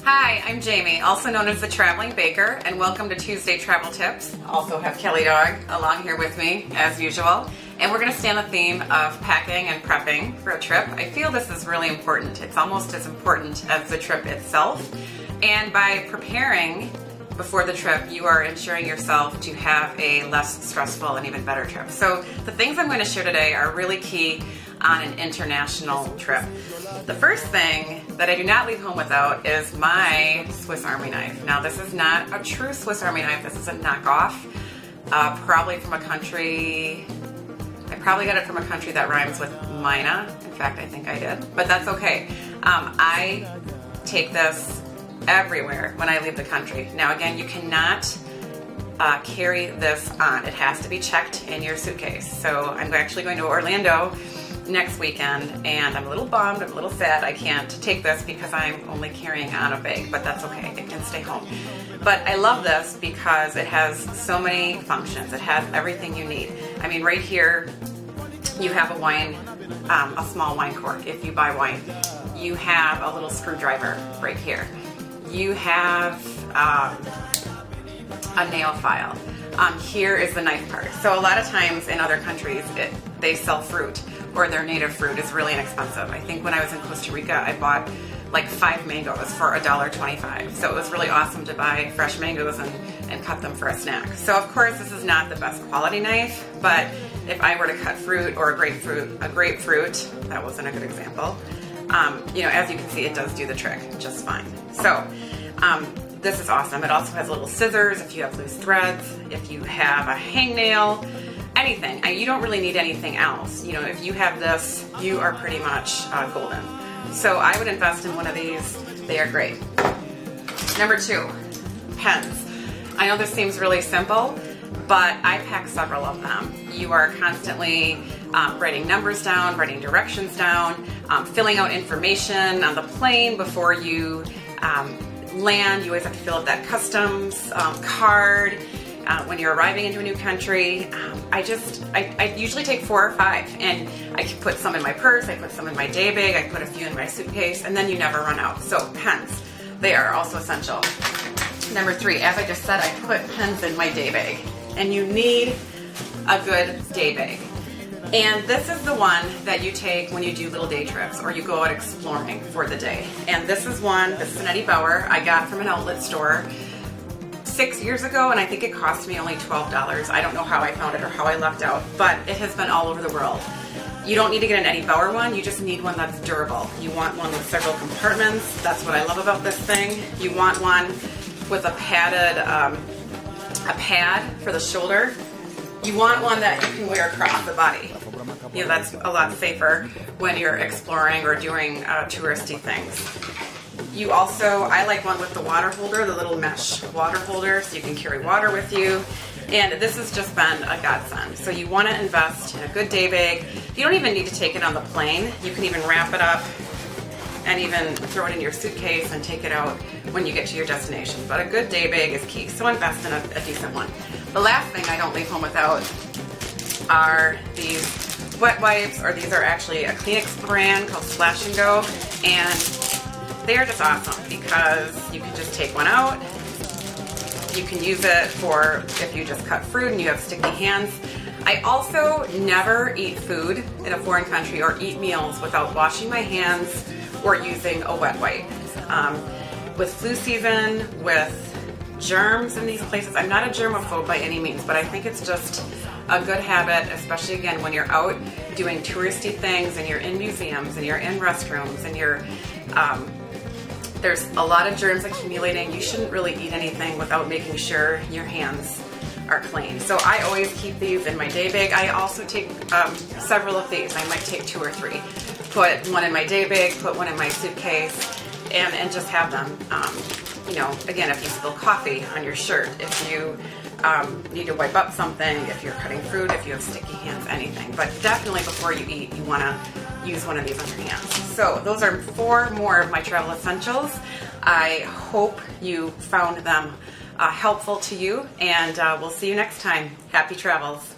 Hi, I'm Jamie, also known as the Traveling Baker, and welcome to Tuesday Travel Tips. Also have Kelly Dog along here with me, as usual. And we're going to stay on the theme of packing and prepping for a trip. I feel this is really important. It's almost as important as the trip itself. And by preparing before the trip, you are ensuring yourself to have a less stressful and even better trip. So the things I'm going to share today are really key on an international trip. The first thing that I do not leave home without is my Swiss Army knife. Now, this is not a true Swiss Army knife. This is a knockoff, probably from a country. I probably got it from a country that rhymes with Mina. In fact, I think I did, but that's okay. I take this everywhere when I leave the country. Now, again, you cannot carry this on. It has to be checked in your suitcase. So I'm actually going to Orlando next weekend, and I'm a little bummed, I'm a little sad I can't take this because I'm only carrying on a bag, but that's okay, it can stay home. But I love this because it has so many functions. It has everything you need. I mean, right here you have a wine, a small wine cork if you buy wine. You have a little screwdriver right here. You have a nail file. Here is the knife part. So a lot of times in other countries they sell fruit, or their native fruit is really inexpensive. I think when I was in Costa Rica, I bought like 5 mangoes for $1.25. So it was really awesome to buy fresh mangoes and cut them for a snack. So of course this is not the best quality knife, but if I were to cut fruit or a grapefruit, that wasn't a good example, you know, as you can see, it does do the trick just fine. So this is awesome. It also has little scissors if you have loose threads, if you have a hangnail, anything. You don't really need anything else. You know, if you have this, you are pretty much golden. So I would invest in one of these. They are great. Number 2, pens. I know this seems really simple, but I pack several of them. You are constantly writing numbers down, writing directions down, filling out information on the plane before you land. You always have to fill out that customs card. When you're arriving into a new country, I usually take 4 or 5, and I can put some in my purse, I put some in my day bag, I put a few in my suitcase, and then you never run out. So pens, they are also essential. Number 3, as I just said, I put pens in my day bag, and you need a good day bag. And this is the one that you take when you do little day trips or you go out exploring for the day. And this is an Eddie Bauer I got from an outlet store 6 years ago, and I think it cost me only $12. I don't know how I found it or how I lucked out, but it has been all over the world. You don't need to get an Eddie Bauer one, you just need one that's durable. You want one with several compartments. That's what I love about this thing. You want one with a pad for the shoulder. You want one that you can wear across the body. You know, that's a lot safer when you're exploring or doing touristy things. You also, I like one with the water holder, the little mesh water holder, so you can carry water with you. And this has just been a godsend. So you want to invest in a good day bag. You don't even need to take it on the plane. You can even wrap it up and even throw it in your suitcase and take it out when you get to your destination. But a good day bag is key, so invest in a decent one. The last thing I don't leave home without are these wet wipes, or these are actually a Kleenex brand called Splash and Go, and they are just awesome because you can just take one out. You can use it for if you just cut fruit and you have sticky hands. I also never eat food in a foreign country or eat meals without washing my hands or using a wet wipe. With flu season, with germs in these places, I'm not a germaphobe by any means, but I think it's just a good habit, especially again when you're out doing touristy things and you're in museums and you're in restrooms and you're there's a lot of germs accumulating. You shouldn't really eat anything without making sure your hands are clean. So I always keep these in my day bag. I also take several of these. I might take 2 or 3. Put one in my day bag, put one in my suitcase, and just have them. You know, again, if you spill coffee on your shirt, if you need to wipe up something, if you're cutting fruit, if you have sticky hands, anything. But definitely before you eat, you want to use one of these on your hands. So those are 4 more of my travel essentials. I hope you found them helpful to you, and we'll see you next time. Happy travels.